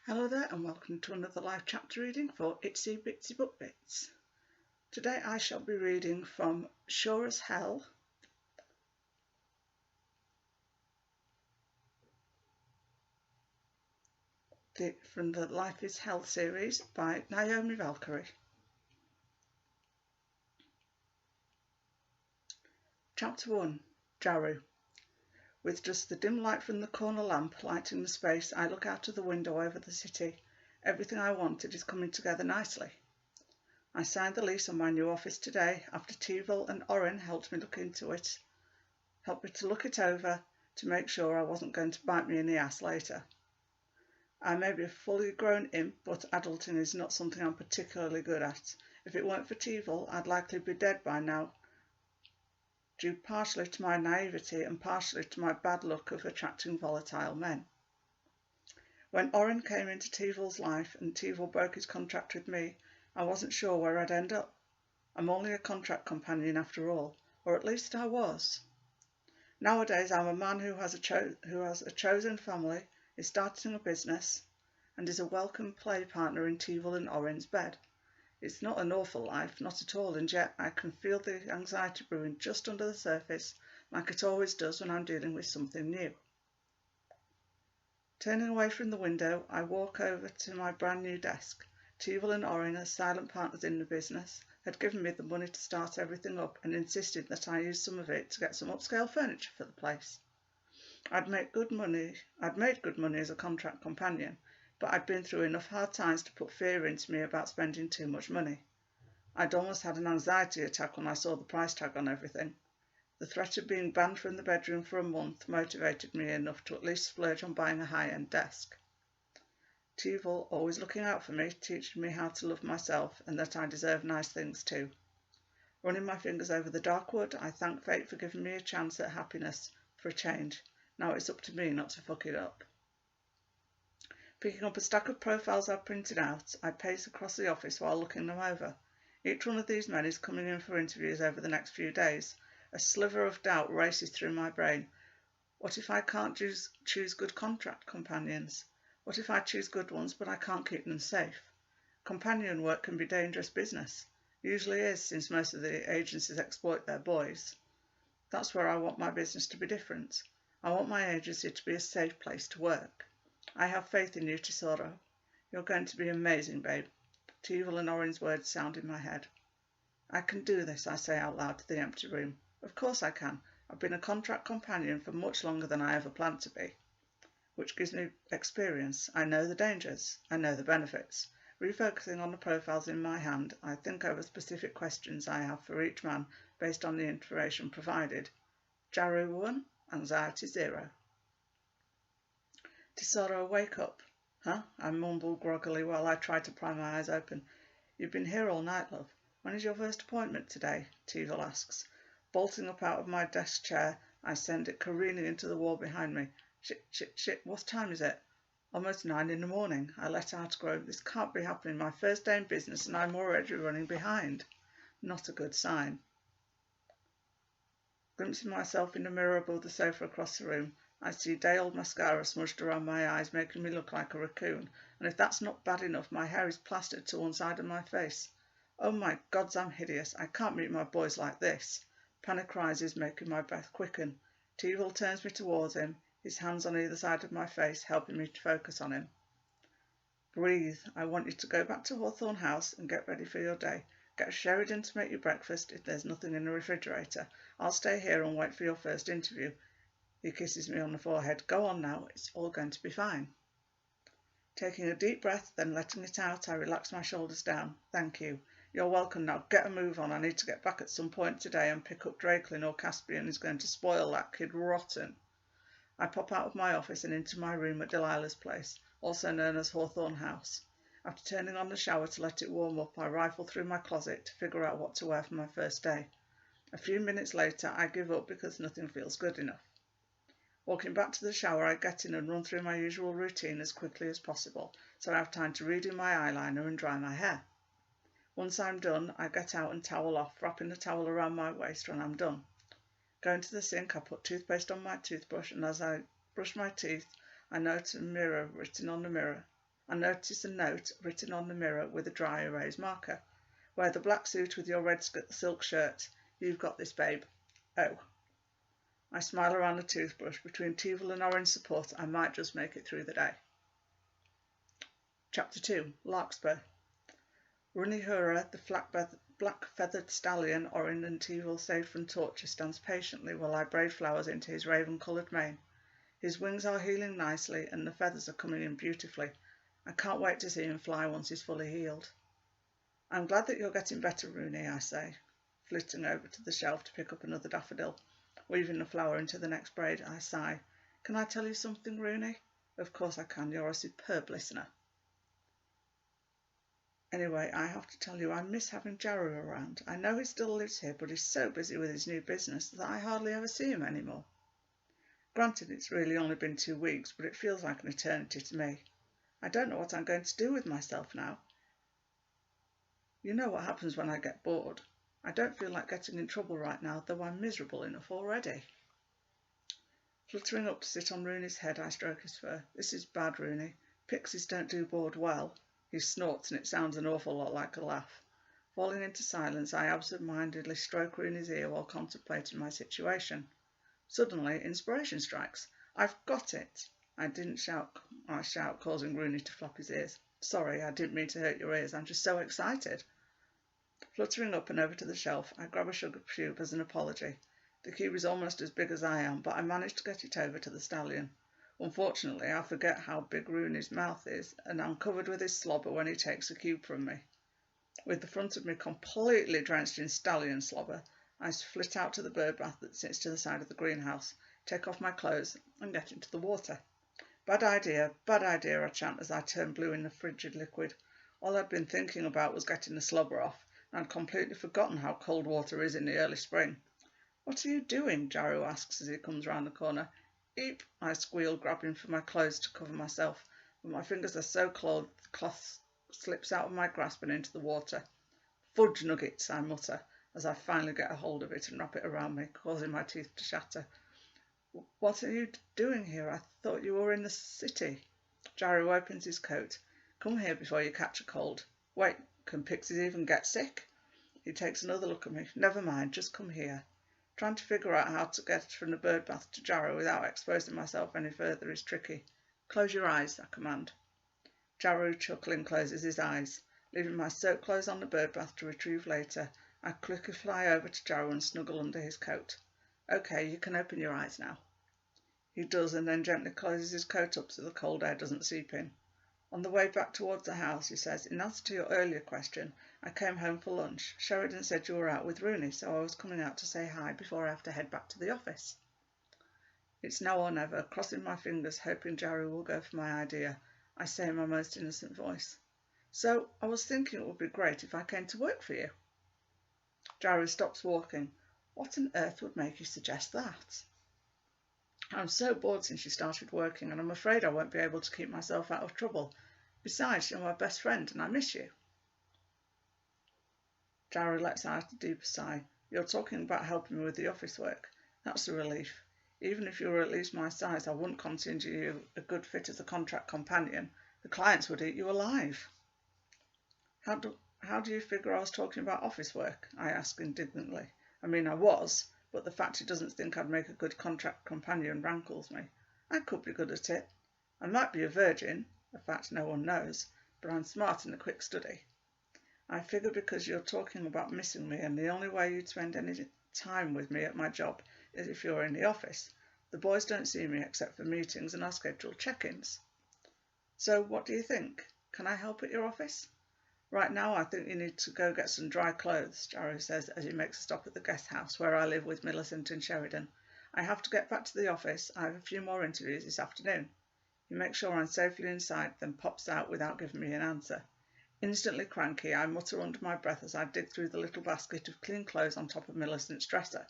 Hello there and welcome to another live chapter reading for Itsy Bitsy Book Bits. Today I shall be reading from Sure as Hell, from the Life is Hell series by Naomi Valkyrie. Chapter 1, Jaru. With just the dim light from the corner lamp lighting the space, I look out of the window over the city. Everything I wanted is coming together nicely. I signed the lease on my new office today after Teevil and Oren helped me to look it over to make sure I wasn't going to bite me in the ass later. I may be a fully grown imp, but adulting is not something I'm particularly good at. If it weren't for Teevil, I'd likely be dead by now, due partially to my naivety and partially to my bad luck of attracting volatile men. When Oren came into Teevil's life and Teevil broke his contract with me, I wasn't sure where I'd end up. I'm only a contract companion after all, or at least I was. Nowadays I'm a man who has a chosen family, is starting a business, and is a welcome play partner in Teevil and Oren's bed. It's not an awful life, not at all, and yet I can feel the anxiety brewing just under the surface, like it always does when I'm dealing with something new. Turning away from the window, I walk over to my brand new desk. Teevil and Oren, as silent partners in the business, had given me the money to start everything up and insisted that I use some of it to get some upscale furniture for the place. I'd made good money as a contract companion, but I'd been through enough hard times to put fear into me about spending too much money. I'd almost had an anxiety attack when I saw the price tag on everything. The threat of being banned from the bedroom for a month motivated me enough to at least splurge on buying a high-end desk. Teevil, always looking out for me, teaching me how to love myself and that I deserve nice things too. Running my fingers over the dark wood, I thank fate for giving me a chance at happiness for a change. Now it's up to me not to fuck it up. Picking up a stack of profiles I've printed out, I pace across the office while looking them over. Each one of these men is coming in for interviews over the next few days. A sliver of doubt races through my brain. What if I can't choose good contract companions? What if I choose good ones but I can't keep them safe? Companion work can be dangerous business. Usually is, since most of the agencies exploit their boys. That's where I want my business to be different. I want my agency to be a safe place to work. I have faith in you, Tesoro. You're going to be amazing, babe. Teevil and Oren's words sound in my head. I can do this, I say out loud to the empty room. Of course I can. I've been a contract companion for much longer than I ever planned to be, which gives me experience. I know the dangers. I know the benefits. Refocusing on the profiles in my hand, I think over specific questions I have for each man based on the information provided. Jaru 1, anxiety 0. Tesoro, wake up. Huh? I mumble groggily while I try to pry my eyes open. You've been here all night, love. When is your first appointment today? Teevil asks. Bolting up out of my desk chair, I send it careening into the wall behind me. Shit, what time is it? Almost 9 in the morning. I let out a groan. This can't be happening. My first day in business and I'm already running behind. Not a good sign. Glimpsing myself in the mirror above the sofa across the room, I see day-old mascara smudged around my eyes, making me look like a raccoon, and if that's not bad enough, my hair is plastered to one side of my face. Oh my gods, I'm hideous. I can't meet my boys like this. Panic rises, making my breath quicken. Teevil turns me towards him, his hands on either side of my face, helping me to focus on him. Breathe. I want you to go back to Hawthorne House and get ready for your day. Get Sheridan to make you breakfast if there's nothing in the refrigerator. I'll stay here and wait for your first interview. He kisses me on the forehead. Go on now, it's all going to be fine. Taking a deep breath, then letting it out, I relax my shoulders down. Thank you. You're welcome now. Get a move on. I need to get back at some point today and pick up Drakelin or Caspian is going to spoil that kid rotten. I pop out of my office and into my room at Delilah's place, also known as Hawthorne House. After turning on the shower to let it warm up, I rifle through my closet to figure out what to wear for my first day. A few minutes later, I give up because nothing feels good enough. Walking back to the shower, I get in and run through my usual routine as quickly as possible, so I have time to redo my eyeliner and dry my hair. Once I'm done, I get out and towel off, wrapping the towel around my waist when I'm done. Going to the sink, I put toothpaste on my toothbrush, and as I brush my teeth, I note a mirror written on the mirror. I notice a note written on the mirror with a dry erase marker. Wear the black suit with your red silk shirt. You've got this, babe. Oh. I smile around the toothbrush. Between teal and orange support, I might just make it through the day. Chapter 2. Larkspur. Runihura, the black-feathered stallion, orange and teal saved from torture, stands patiently while I braid flowers into his raven-coloured mane. His wings are healing nicely and the feathers are coming in beautifully. I can't wait to see him fly once he's fully healed. I'm glad that you're getting better, Rooney, I say, flitting over to the shelf to pick up another daffodil. Weaving the flower into the next braid, I sigh. Can I tell you something, Rooney? Of course I can. You're a superb listener. Anyway, I have to tell you, I miss having Jaru around. I know he still lives here, but he's so busy with his new business that I hardly ever see him anymore. Granted, it's really only been 2 weeks, but it feels like an eternity to me. I don't know what I'm going to do with myself now. You know what happens when I get bored. I don't feel like getting in trouble right now, though I'm miserable enough already. Fluttering up to sit on Rooney's head, I stroke his fur. This is bad, Rooney. Pixies don't do bored well. He snorts and it sounds an awful lot like a laugh. Falling into silence, I absent-mindedly stroke Rooney's ear while contemplating my situation. Suddenly, inspiration strikes. I've got it! I shout, causing Rooney to flop his ears. Sorry, I didn't mean to hurt your ears. I'm just so excited. Fluttering up and over to the shelf, I grab a sugar cube as an apology. The cube is almost as big as I am, but I manage to get it over to the stallion. Unfortunately, I forget how big Rooney's mouth is, and I'm covered with his slobber when he takes the cube from me. With the front of me completely drenched in stallion slobber, I flit out to the bird bath that sits to the side of the greenhouse, take off my clothes, and get into the water. Bad idea, I chant as I turn blue in the frigid liquid. All I'd been thinking about was getting the slobber off, and I'd completely forgotten how cold water is in the early spring. What are you doing? Jaru asks as he comes round the corner. Eep, I squeal, grabbing for my clothes to cover myself, but my fingers are so clogged the cloth slips out of my grasp and into the water. Fudge nuggets, I mutter, as I finally get a hold of it and wrap it around me, causing my teeth to shatter. What are you doing here? I thought you were in the city. Jaru opens his coat. Come here before you catch a cold. Wait, can pixies even get sick? He takes another look at me. Never mind, just come here. Trying to figure out how to get from the bird bath to Jaru without exposing myself any further is tricky. Close your eyes, I command. Jaru, chuckling, closes his eyes. Leaving my soaked clothes on the bird bath to retrieve later, I quickly fly over to Jaru and snuggle under his coat. Okay, you can open your eyes now. He does, and then gently closes his coat up so the cold air doesn't seep in. On the way back towards the house, he says, in answer to your earlier question, I came home for lunch. Sheridan said you were out with Rooney, so I was coming out to say hi before I have to head back to the office. It's now or never, crossing my fingers, hoping Jaru will go for my idea. I say in my most innocent voice. So, I was thinking it would be great if I came to work for you. Jaru stops walking. What on earth would make you suggest that? I'm so bored since you started working, and I'm afraid I won't be able to keep myself out of trouble. Besides, you're my best friend, and I miss you. Jaru lets out a deep sigh. You're talking about helping me with the office work. That's a relief. Even if you were at least my size, I wouldn't consider you a good fit as a contract companion. The clients would eat you alive. How do you figure I was talking about office work? I ask indignantly. I mean, I was, but the fact he doesn't think I'd make a good contract companion rankles me. I could be good at it. I might be a virgin, a fact no one knows, but I'm smart and a quick study. I figure because you're talking about missing me and the only way you'd spend any time with me at my job is if you're in the office. The boys don't see me except for meetings and our scheduled check-ins. So what do you think? Can I help at your office? Right now I think you need to go get some dry clothes, Jaru says as he makes a stop at the guest house where I live with Millicent and Sheridan. I have to get back to the office. I have a few more interviews this afternoon. He makes sure I'm safely inside, then pops out without giving me an answer. Instantly cranky, I mutter under my breath as I dig through the little basket of clean clothes on top of Millicent's dresser,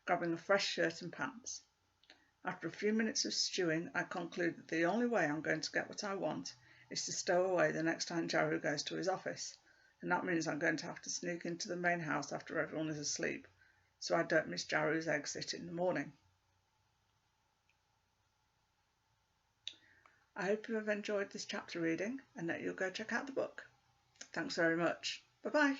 grabbing a fresh shirt and pants. After a few minutes of stewing, I conclude that the only way I'm going to get what I want is to stow away the next time Jaru goes to his office, and that means I'm going to have to sneak into the main house after everyone is asleep, so I don't miss Jaru's exit in the morning. I hope you have enjoyed this chapter reading and that you'll go check out the book. Thanks very much. Bye bye.